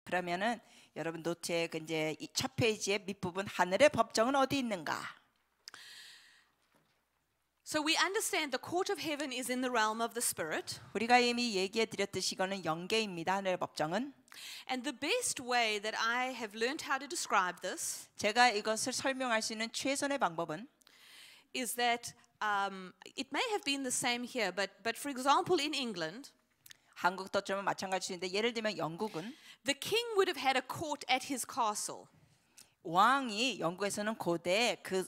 그러면은 여러분 노트의 이제 첫 페이지의 밑부분 하늘의 법정은 어디 있는가? So we understand the court of heaven is in the realm of the spirit. 우리가 이미 얘기해 드렸듯이 이거는 영계입니다. 하늘의 법정은. And the best way that I have learned how to describe this 제가 이것을 설명할 수 있는 최선의 방법은 is that it may have been the same here, but for example in England, 한국도 좀 마찬가지인데 예를 들면 영국은 the king would have had a court at his castle. 왕이 영국에서는 고대 그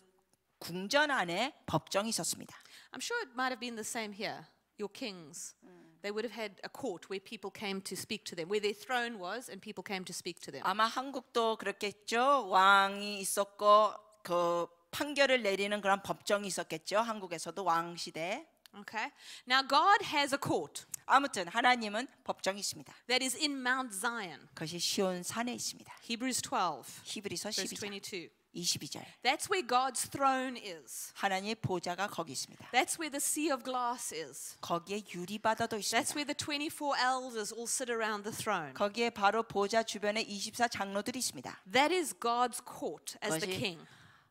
궁전 안에 법정이 있었습니다. I'm sure it might have been the same here. Your kings, they would have had a court where people came to speak to them, where their throne was, and people came to speak to them. 아마 한국도 그렇겠죠. 왕이 있었고 그 판결을 내리는 그런 법정이 있었겠죠. 한국에서도 왕 시대. Okay. Now God has a court 아무튼 하나님은 법정이 있습니다. that is in Mount Zion. 그것이 시온 산에 있습니다. Hebrews 12, 히브리서 verse 12장 22. 22절. That's where God's throne is. 하나님의 보좌가 거기 있습니다. That's where the sea of glass is. 거기에 유리바다도 That's 있습니다. where the 24 elders all sit around the throne. 거기에 바로 보좌 주변에 24 장로들이 있습니다. That is God's court as the 그것이 king.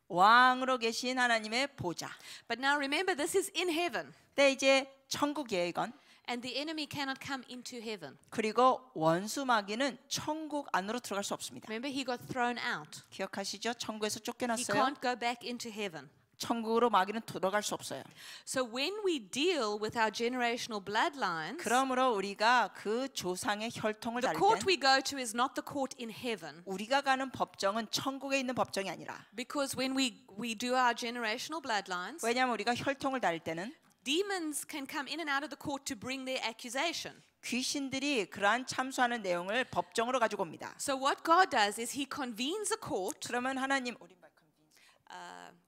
왕으로 계신 하나님의 보좌. But now remember, this is in heaven, 근데 이제 천국이에요 이건. and the enemy cannot come into heaven. 그리고 원수 마귀는 천국 안으로 들어갈 수 없습니다. Remember, he got thrown out. 기억하시죠? 천국에서 He 쫓겨났어요. can't go back into heaven. 천국으로 마귀는 들어갈 수 없어요. So when we deal with our generational bloodlines, 그러므로 우리가 그 조상의 혈통을 the 다룰 court 땐 we go to is not the court in heaven. 우리가 가는 법정은 천국에 있는 법정이 아니라 Because when we do our generational bloodlines, 왜냐하면 우리가 혈통을 다룰 때는 demons can come in and out of the court to bring their accusation. 귀신들이 그러한 참수하는 내용을 법정으로 가지고 옵니다. So what God does is he convenes a court. 그러면 하나님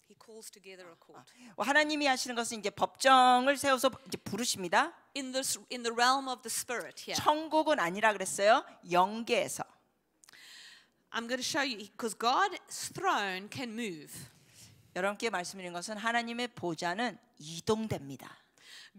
He calls together a court 하나님이 하시는 것은 이제 법정을 세워서 이제 부르십니다. in the realm of the spirit here. 천국은 아니라 그랬어요. 영계에서. I'm going to show you because God's throne can move. 여러분께 말씀드린 것은 하나님의 보좌는 이동됩니다.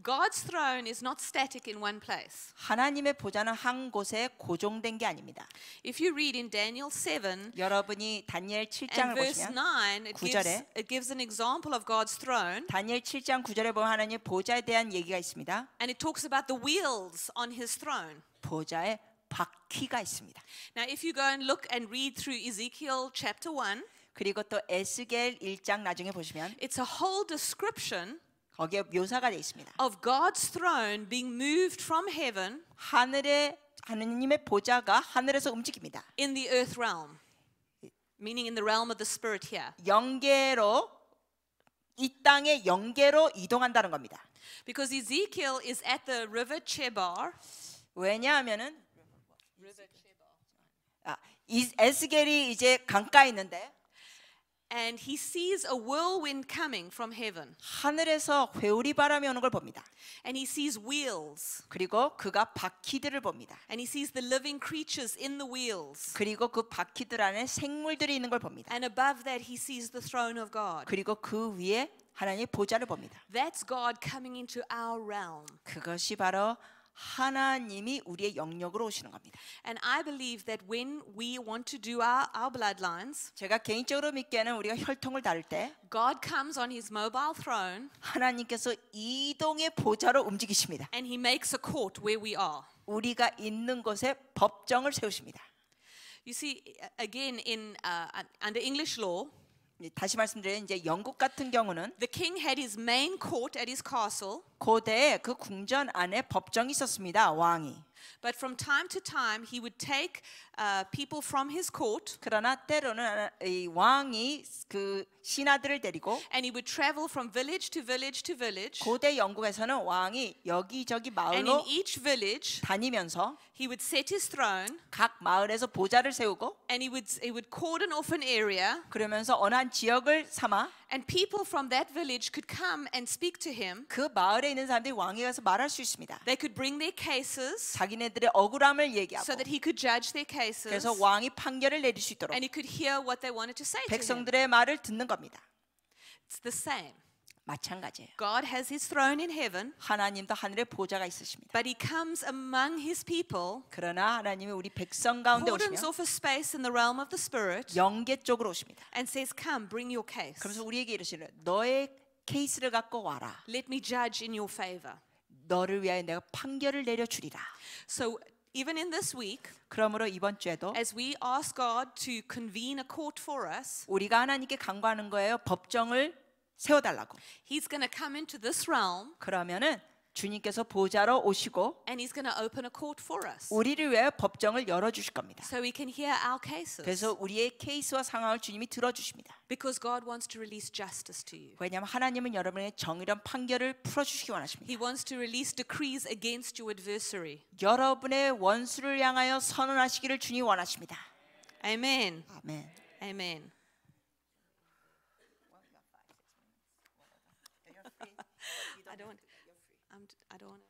God's throne is not static in one place. 하나님의 보좌는 한 곳에 고정된 게 아닙니다. If you read in Daniel 7 여러분이 다니엘 and 7장을 verse 보시면 9, 구절에 it gives an example of God's throne, 다니엘 7장 9절에 보면 하나님의 보좌에 대한 얘기가 있습니다. and it talks about the wheels on his throne. 보좌에 바퀴가 있습니다. Now, if you go and look and read through Ezekiel chapter 1, 그리고 또 에스겔 1장 나중에 보시면 it's a whole description 거기에 묘사가 되어 있습니다. of God's throne being moved from heaven 하늘의 하느님의 보좌가 하늘에서 움직입니다. in the earth realm, meaning in the realm of the spirit here. 영계로 이 땅의 영계로 이동한다는 겁니다. Because Ezekiel is at the river Chebar. 왜냐하면은 에스겔이 이제 강가에 있는데 And he sees a whirlwind coming from heaven. 하늘에서 회오리 바람이 오는 걸 봅니다. And he sees wheels. 그리고 그가 바퀴들을 봅니다. And he sees the living creatures in the wheels. 그리고 그 바퀴들 안에 생물들이 있는 걸 봅니다. And above that he sees the throne of God. 그리고 그 위에 하나님의 보좌를 봅니다. That's God coming into our realm. 그것이 바로 하나님이 우리의 영역으로 오시는 겁니다. And I believe that when we want to do our bloodlines, 제가 개인적으로 믿기에는 우리가 혈통을 다룰 때 God comes on his mobile throne 하나님께서 이동의 보좌로 움직이십니다. and he makes a court where we are. 우리가 있는 곳에 법정을 세우십니다. You see, again, under English law, 다시 말씀드려요. 이제 영국 같은 경우는 the king had his main court at his castle. 고대에 그 궁전 안에 법정이 있었습니다. 왕이. But from time to time, he would take people from his court 그러나 때로는 이 왕이 그 신하들을 데리고 and he would travel from village to village to village. 고대 영국에서는 왕이 여기저기 And in 마을로 each village, 다니면서 he would set his throne 각 마을에서 보좌를 세우고 and he would cordon off an area. 그러면서 어느 한 지역을 삼아 And people from that village could come and speak to him. 그 마을에 있는 사람들이 왕에 가서 말할 수 있습니다. They could bring their cases 자기네들의 억울함을 얘기하고 so that he could judge their cases. 그래서 왕이 판결을 내릴 수 있도록 And he could hear what they wanted to say to him. 백성들의 말을 듣는 겁니다. It's the same. 마찬가지예요. God has his throne in heaven, 하나님도 하늘에 보좌가 있으십니다. but he comes among his people, 그러나 하나님이 우리 백성 가운데 cordons 오시며 off a space in the realm of the spirit, 영계 쪽으로 오십니다. and says, come, bring your case. 그러면서 우리에게 이르시는 너의 케이스를 갖고 와라. Let me judge in your favor. 너를 위하여 내가 판결을 내려주리라. So even in this week, 그러므로 이번 주에도 as we ask God to convene a court for us, 우리가 하나님께 간구하는 거예요. 법정을 세워달라고. he's going to come into this realm 그러면은 주님께서 보좌로 오시고 and he's going to open a court for us 우리를 위하여 법정을 열어주실 겁니다. so we can hear our cases. 그래서 우리의 케이스와 상황을 주님이 들어주십니다. Because God wants to release justice to you. 왜냐하면 하나님은 여러분의 정의로운 판결을 풀어주시기 원하십니다. He wants to release decrees against your adversary. 여러분의 원수를 향하여 선언하시기를 주님이 원하십니다. Amen. 아멘. Amen. I don't want. I don't want.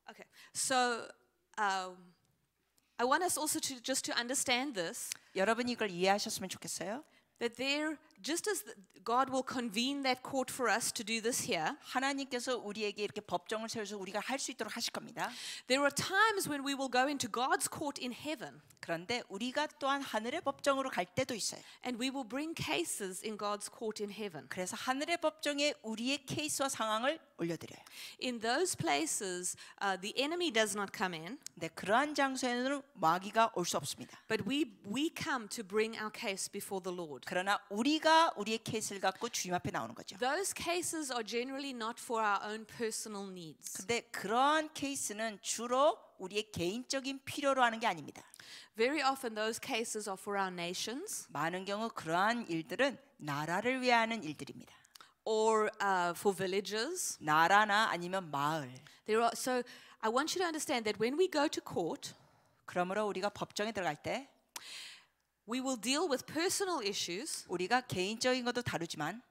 Okay, so I want us also to just to understand this 여러분이 이걸 이해하셨으면 좋겠어요. that there, just as God will convene that court for us to do this here, 하나님께서 우리에게 이렇게 법정을 세워서 우리가 할 수 있도록 하실 겁니다. there are times when we will go into God's court in heaven 그런데 우리가 또한 하늘의 법정으로 갈 때도 있어요. and we will bring cases in God's court in heaven. 그래서 하늘의 법정에 우리의 케이스와 상황을 올려드려요. In those places, the enemy does not come in, 네, 그러한 장소에는 마귀가 올 수 없습니다. but we come to bring our case before the Lord. 그러나 우리가 우리의 케이스를 갖고 주님 앞에 나오는 거죠. Those cases are generally not for our own personal needs. 근데 그러한 케이스는 주로 우리의 개인적인 필요로 하는 게 아닙니다. Very often those cases are for our nations 많은 경우 그러한 일들은 나라를 위하는 일들입니다. or for villages. 나라나 아니면 마을. So I want you to understand that when we go to court, 그러므로 우리가 법정에 들어갈 때 we will deal with personal issues, 우리가 개인적인 것도 다루지만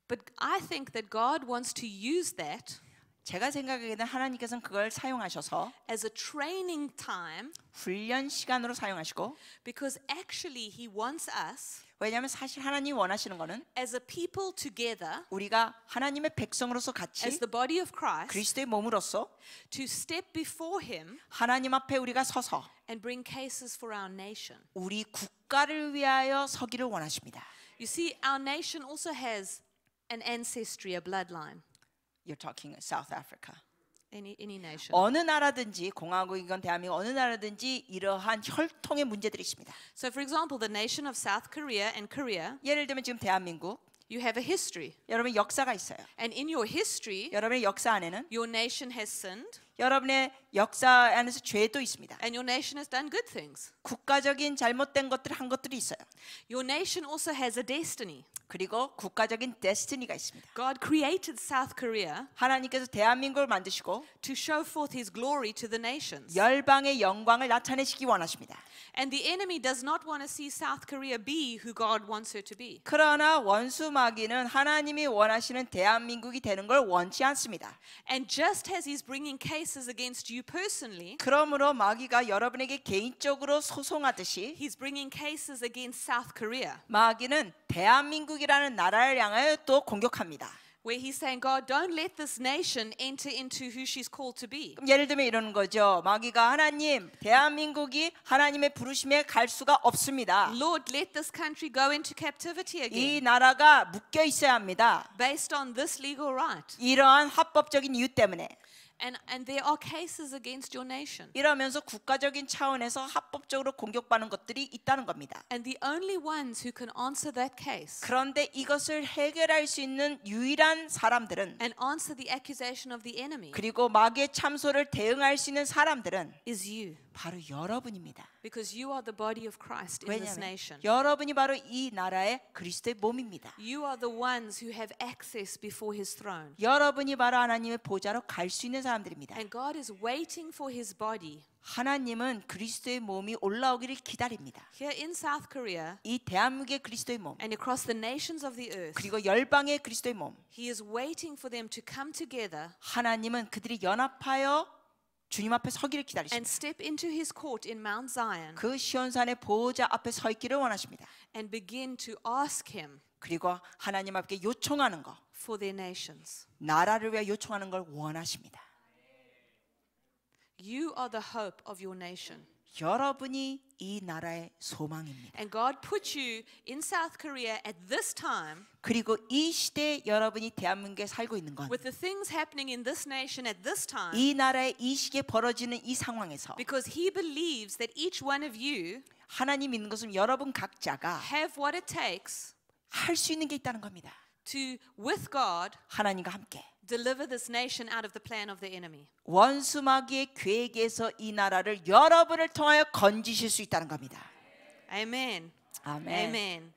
but I think that God wants to use that 제가 생각하기에는 하나님께서는 그걸 사용하셔서 as a training time 훈련 시간으로 사용하시고 because actually he wants us 왜냐하면 사실 하나님이 원하시는 거는 as a people together 우리가 하나님의 백성으로서 같이 as the body of Christ 그리스도의 몸으로서 to step before him 하나님 앞에 우리가 서서 and bring cases for our nation. 우리 국가를 위하여 서기를 원하십니다. You see, our nation also has an ancestry, a bloodline. You're talking South Africa. Any nation. 어느 나라든지 공화국이건 대한민국 어느 나라든지 이러한 혈통의 문제들이 있습니다. So, for example, the nation of South Korea and Korea, 예를 들면 지금 대한민국 you have a history. 여러분 역사가 있어요. And in your history, 여러분의 역사 안에는 your nation has sinned 여러분의 역사 안에서 죄도 있습니다. and your nation has done good things. 국가적인 잘못된 것들을 한 것들이 있어요. Your nation also has a destiny. 그리고 국가적인 데스티니가 있습니다. God created South Korea 하나님께서 대한민국을 만드시고 to show forth his glory to the nations. 열방의 영광을 나타내시기 원하십니다. And the enemy does not want to see South Korea be who God wants her to be. 그러나 원수 마귀는 하나님이 원하시는 대한민국이 되는 걸 원치 않습니다. And just as he's bringing cases against you personally, 그러므로 마귀가 여러분에게 개인적으로 소송하듯이 he's bringing cases against South Korea, 마귀는 대한민국이라는 나라를 향하여 또 공격합니다. where he's saying, God, don't let this nation enter into who she's called to be. 그럼 예를 들면 이러는 거죠. 마귀가 하나님, 대한민국이 하나님의 부르심에 갈 수가 없습니다. Lord, let this country go into captivity 이 again 나라가 묶여 있어야 합니다. based on this legal right. 이러한 합법적인 이유 때문에 And there are cases against your nation. 이러면서 국가적인 차원에서 합법적으로 공격받는 것들이 있다는 겁니다. And the only ones who can answer that case 그런데 이것을 해결할 수 있는 유일한 사람들은 and answer the accusation of the enemy 그리고 마귀의 참소를 대응할 수 있는 사람들은 is you. 바로 여러분입니다. Because you are the body of Christ in this 왜냐하면 nation. 여러분이 바로 이 나라의 그리스도의 몸입니다. You are the ones who have access before his throne. 여러분이 바로 하나님의 보좌로 갈 수 있는 사람들입니다. And God is waiting for his body 하나님은 그리스도의 몸이 올라오기를 기다립니다. here in South Korea 이 대한민국의 그리스도의 몸 and across the nations of the earth. 그리고 열방의 그리스도의 몸 He is waiting for them to come together 하나님은 그들이 연합하여 주님 앞에 서기를 and 기다리십니다. step into his court in Mount Zion 그 시온산의 보호자 앞에 서 있기를 원하십니다. and begin to ask him 그리고 하나님 앞에 요청하는 거, for their nations. 나라를 위해 요청하는 걸 원하십니다. You are the hope of your nation. 여러분이 이 나라의 소망입니다. And God put you in South Korea at this time 그리고 이 시대에 여러분이 대한민국에 살고 있는 건 with the things happening in this nation at this time 이 나라의 이 시기에 벌어지는 이 상황에서 because he believes that each one of you 하나님 믿는 것은 여러분 각자가 have what it takes 할 수 있는 게 있다는 겁니다. to, with God, 하나님과 함께 deliver this nation out of the plan of the enemy. 원수 마귀의 계획에서 이 나라를 여러분을 통하여 건지실 수 있다는 겁니다. Amen. 아멘. Amen.